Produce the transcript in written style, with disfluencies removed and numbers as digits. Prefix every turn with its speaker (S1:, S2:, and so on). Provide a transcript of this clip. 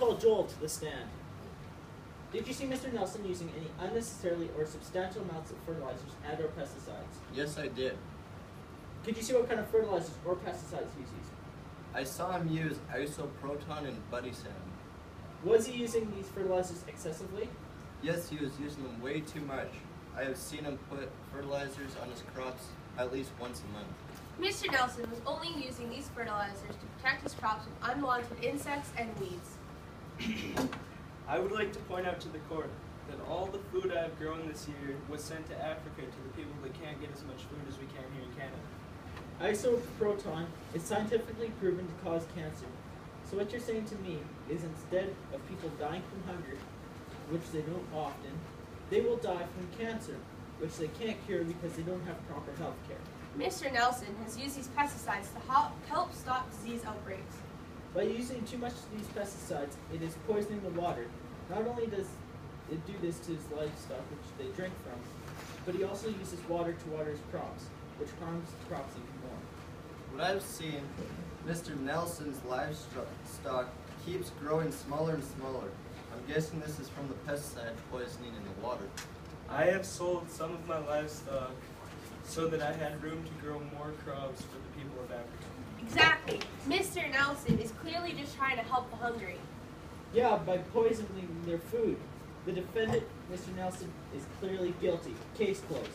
S1: call Joel to the stand. Did you see Mr. Nelson using any unnecessarily or substantial amounts of fertilizers and or pesticides?
S2: Yes, I did.
S1: Could you see what kind of fertilizers or pesticides he's using?
S2: I saw him use isoproton and Buddy Sand.
S1: Was he using these fertilizers excessively?
S2: Yes, he was using them way too much. I have seen him put fertilizers on his crops at least once a month.
S3: Mr. Nelson was only using these fertilizers to protect his crops from unwanted insects and weeds.
S4: I would like to point out to the court that all the food I have grown this year was sent to Africa to the people that can't get as much food as we can here in Canada.
S1: Isoproton is scientifically proven to cause cancer. So what you're saying to me is instead of people dying from hunger, which they don't often, they will die from cancer, which they can't cure because they don't have proper health care.
S3: Mr. Nelson has used these pesticides to help stop disease outbreaks.
S1: By using too much of these pesticides, it is poisoning the water. Not only does it do this to his livestock, which they drink from, but he also uses water to water his crops, which harms the crops even more.
S2: What I've seen, Mr. Nelson's livestock keeps growing smaller and smaller. I'm guessing this is from the pesticide poisoning in the water.
S4: I have sold some of my livestock so that I had room to grow more crops for the people of Africa.
S3: Exactly. Mr. Nelson is clearly just trying to help the hungry.
S1: Yeah, by poisoning their food. The defendant, Mr. Nelson, is clearly guilty. Case closed.